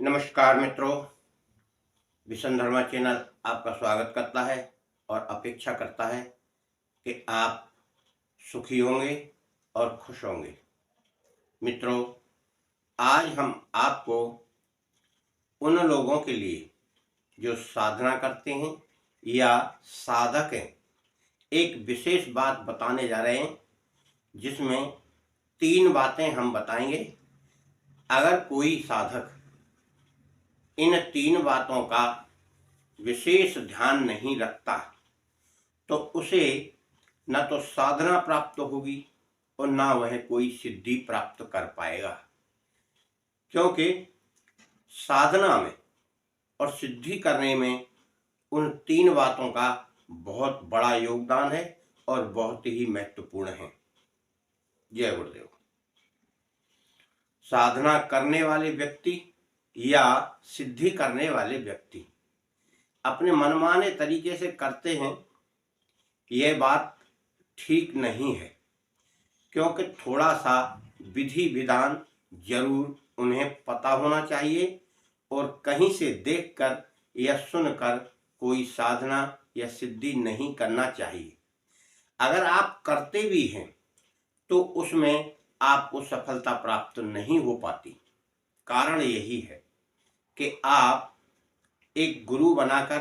नमस्कार मित्रों, विशन धर्मा चैनल आपका स्वागत करता है और अपेक्षा करता है कि आप सुखी होंगे और खुश होंगे। मित्रों, आज हम आपको उन लोगों के लिए जो साधना करते हैं या साधक हैं, एक विशेष बात बताने जा रहे हैं, जिसमें 3 बातें हम बताएंगे। अगर कोई साधक इन 3 बातों का विशेष ध्यान नहीं रखता तो उसे न तो साधना प्राप्त होगी और न वह कोई सिद्धि प्राप्त कर पाएगा, क्योंकि साधना में और सिद्धि करने में उन 3 बातों का बहुत बड़ा योगदान है और बहुत ही महत्वपूर्ण है। जय गुरुदेव। साधना करने वाले व्यक्ति या सिद्धि करने वाले व्यक्ति अपने मनमाने तरीके से करते हैं, यह बात ठीक नहीं है, क्योंकि थोड़ा सा विधि विधान जरूर उन्हें पता होना चाहिए और कहीं से देखकर या सुनकर कोई साधना या सिद्धि नहीं करना चाहिए। अगर आप करते भी हैं तो उसमें आपको सफलता प्राप्त नहीं हो पाती। कारण यही है कि आप एक गुरु बनाकर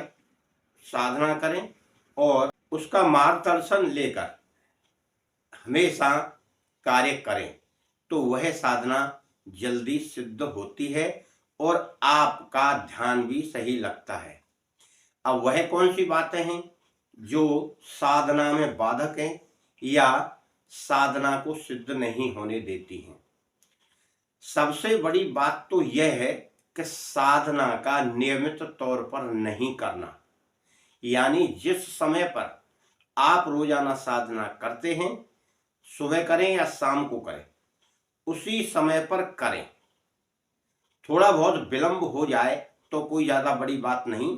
साधना करें और उसका मार्गदर्शन लेकर हमेशा कार्य करें तो वह साधना जल्दी सिद्ध होती है और आपका ध्यान भी सही लगता है। अब वह कौन सी बातें हैं जो साधना में बाधक हैं या साधना को सिद्ध नहीं होने देती हैं? सबसे बड़ी बात तो यह है कि साधना का नियमित तौर पर नहीं करना, यानी जिस समय पर आप रोजाना साधना करते हैं, सुबह करें या शाम को करें, उसी समय पर करें। थोड़ा बहुत विलंब हो जाए तो कोई ज़्यादा बड़ी बात नहीं,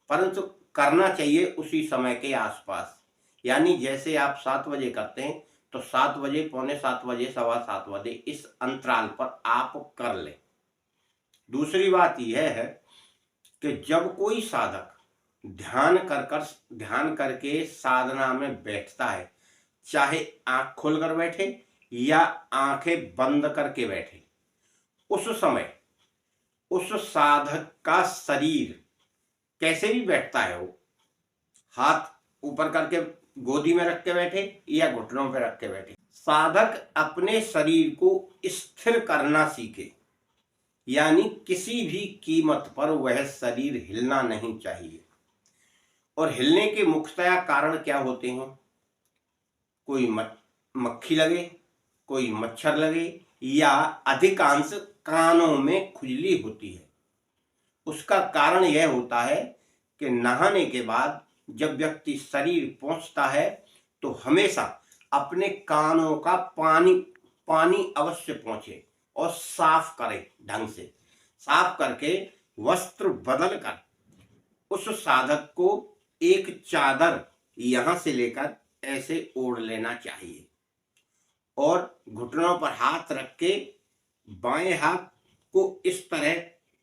परंतु करना चाहिए उसी समय के आसपास। यानी जैसे आप 7 बजे करते हैं तो 7 बजे, पौने 7 बजे, सवा 7 बजे, इस अंतराल पर आप कर लें। दूसरी बात यह है कि जब कोई साधक ध्यान करके साधना में बैठता है, चाहे आंख खोलकर बैठे या आंखें बंद करके बैठे, उस समय उस साधक का शरीर कैसे भी बैठता है, वो हाथ ऊपर करके गोदी में रख के बैठे या घुटनों पर रख के बैठे, साधक अपने शरीर को स्थिर करना सीखे। यानी किसी भी कीमत पर वह शरीर हिलना नहीं चाहिए। और हिलने के मुख्यतः कारण क्या होते हैं? कोई मक्खी लगे, कोई मच्छर लगे, या अधिकांश कानों में खुजली होती है। उसका कारण यह होता है कि नहाने के बाद जब व्यक्ति शरीर पहुंचता है तो हमेशा अपने कानों का पानी अवश्य पहुंचे और साफ करे, ढंग से साफ करके वस्त्र बदल कर उस साधक को एक चादर यहां से लेकर ऐसे ओढ़ लेना चाहिए और घुटनों पर हाथ रख के बाएं हाथ को इस तरह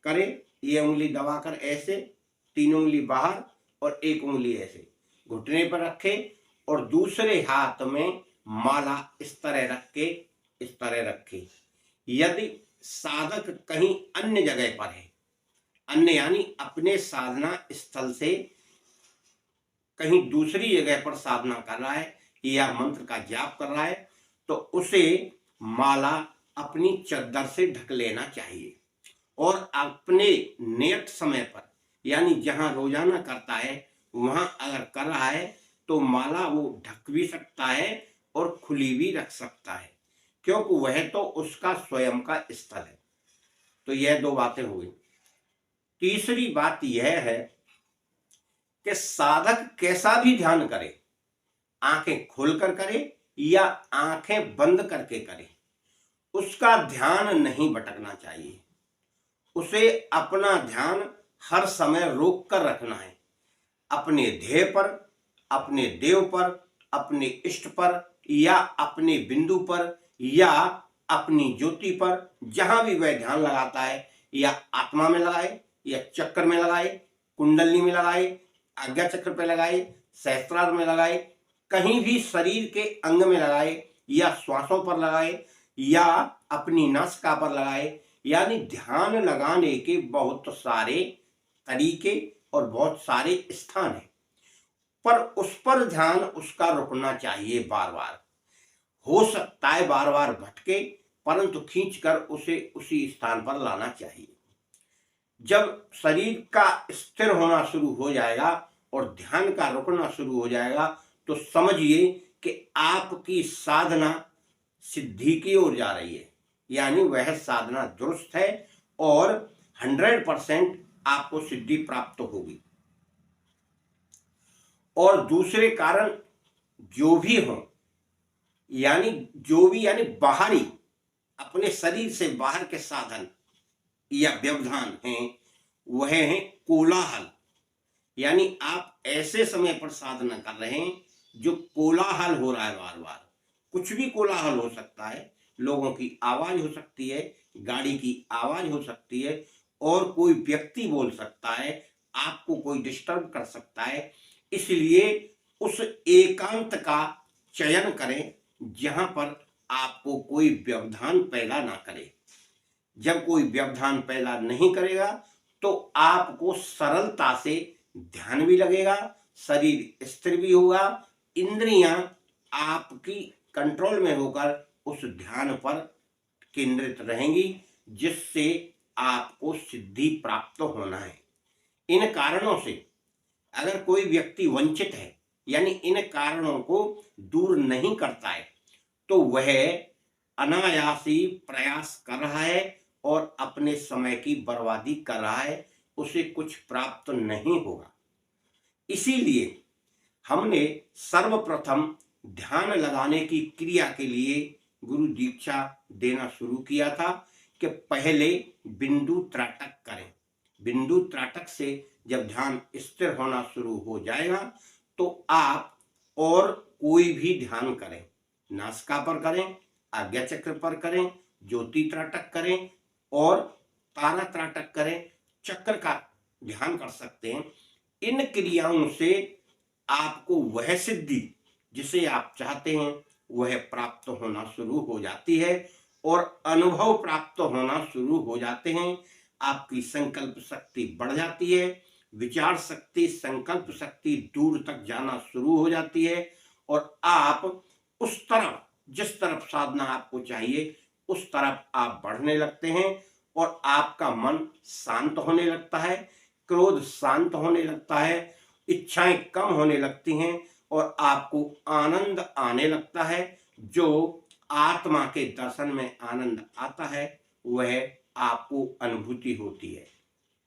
करे, ये उंगली दबाकर ऐसे, 3 उंगली बाहर और 1 उंगली ऐसे घुटने पर रखे और दूसरे हाथ में माला इस तरह रख के इस तरह रखे। यदि साधक कहीं अन्य जगह पर है, अन्य यानी अपने साधना स्थल से कहीं दूसरी जगह पर साधना कर रहा है या मंत्र का जाप कर रहा है, तो उसे माला अपनी चद्दर से ढक लेना चाहिए और अपने नियत समय पर, यानी जहां रोजाना करता है वहां अगर कर रहा है तो माला वो ढक भी सकता है और खुली भी रख सकता है, क्योंकि वह तो उसका स्वयं का स्थल है। तो यह 2 बातें हो गई। तीसरी बात यह है कि साधक कैसा भी ध्यान करे, आंखें खोलकर करे या आंखें बंद करके करे, उसका ध्यान नहीं भटकना चाहिए। उसे अपना ध्यान हर समय रोक कर रखना है, अपने ध्येय पर, अपने देव पर, अपने इष्ट पर या अपने बिंदु पर या अपनी ज्योति पर, जहां भी वह ध्यान लगाता है या आत्मा में लगाए, या चक्र में लगाए, कुंडलनी में लगाए, आज्ञा चक्र पे लगाए, सहस्त्रार में लगाए, कहीं भी शरीर के अंग में लगाए, या श्वासों पर लगाए, या अपनी नासिका पर लगाए। यानी ध्यान लगाने के बहुत सारे तरीके और बहुत सारे स्थान हैं, पर उस पर ध्यान उसका रुकना चाहिए। बार बार हो सकता है बार बार भटके, परंतु खींचकर उसे उसी स्थान पर लाना चाहिए। जब शरीर का स्थिर होना शुरू हो जाएगा और ध्यान का रुकना शुरू हो जाएगा, तो समझिए कि आपकी साधना सिद्धि की ओर जा रही है। यानी वह साधना दुरुस्त है और 100% आपको सिद्धि प्राप्त होगी। और दूसरे कारण जो भी हो, यानी बाहरी, अपने शरीर से बाहर के साधन या व्यवधान हैं, वह है कोलाहल। यानी आप ऐसे समय पर साधना कर रहे हैं जो कोलाहल हो रहा है, बार बार कुछ भी कोलाहल हो सकता है, लोगों की आवाज हो सकती है, गाड़ी की आवाज हो सकती है, और कोई व्यक्ति बोल सकता है, आपको कोई डिस्टर्ब कर सकता है। इसलिए उस एकांत का चयन करें जहां पर आपको कोई व्यवधान पैदा ना करे। जब कोई व्यवधान पैदा नहीं करेगा तो आपको सरलता से ध्यान भी लगेगा, शरीर स्थिर भी होगा, इंद्रियां आपकी कंट्रोल में होकर उस ध्यान पर केंद्रित रहेंगी, जिससे आपको सिद्धि प्राप्त होना है। इन कारणों से अगर कोई व्यक्ति वंचित है, यानी इन कारणों को दूर नहीं करता है, तो वह अनायासी प्रयास कर रहा है और अपने समय की बर्बादी कर रहा है, उसे कुछ प्राप्त नहीं होगा। इसीलिए हमने सर्वप्रथम ध्यान लगाने की क्रिया के लिए गुरु दीक्षा देना शुरू किया था कि पहले बिंदु त्राटक करें। बिंदु त्राटक से जब ध्यान स्थिर होना शुरू हो जाएगा तो आप और कोई भी ध्यान करें, नासिका पर करें, आज्ञा चक्र पर करें, ज्योति त्राटक करें और तारा त्राटक करें, चक्र का ध्यान कर सकते हैं। इन क्रियाओं से आपको वह सिद्धि जिसे आप चाहते हैं वह प्राप्त होना शुरू हो जाती है और अनुभव प्राप्त होना शुरू हो जाते हैं। आपकी संकल्प शक्ति बढ़ जाती है, विचार शक्ति, संकल्प शक्ति दूर तक जाना शुरू हो जाती है और आप उस तरफ, जिस तरफ साधना आपको चाहिए उस तरफ आप बढ़ने लगते हैं और आपका मन शांत होने लगता है, क्रोध शांत होने लगता है, इच्छाएं कम होने लगती हैं और आपको आनंद आने लगता है। जो आत्मा के दर्शन में आनंद आता है वह आपको अनुभूति होती है।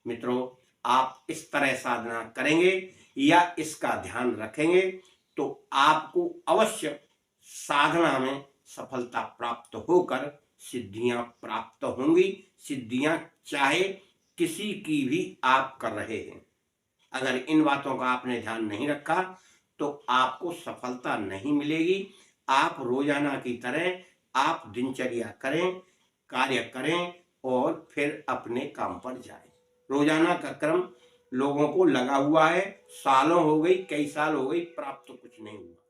मित्रों, आप इस तरह साधना करेंगे या इसका ध्यान रखेंगे तो आपको अवश्य साधना में सफलता प्राप्त होकर सिद्धियां प्राप्त होंगी। सिद्धियां चाहे किसी की भी आप कर रहे हैं, अगर इन बातों का आपने ध्यान नहीं रखा तो आपको सफलता नहीं मिलेगी। आप रोजाना की तरह आप दिनचर्या करें, कार्य करें और फिर अपने काम पर जाएं। रोजाना का क्रम लोगों को लगा हुआ है, सालों हो गई, कई साल हो गई, प्राप्त कुछ नहीं हुआ।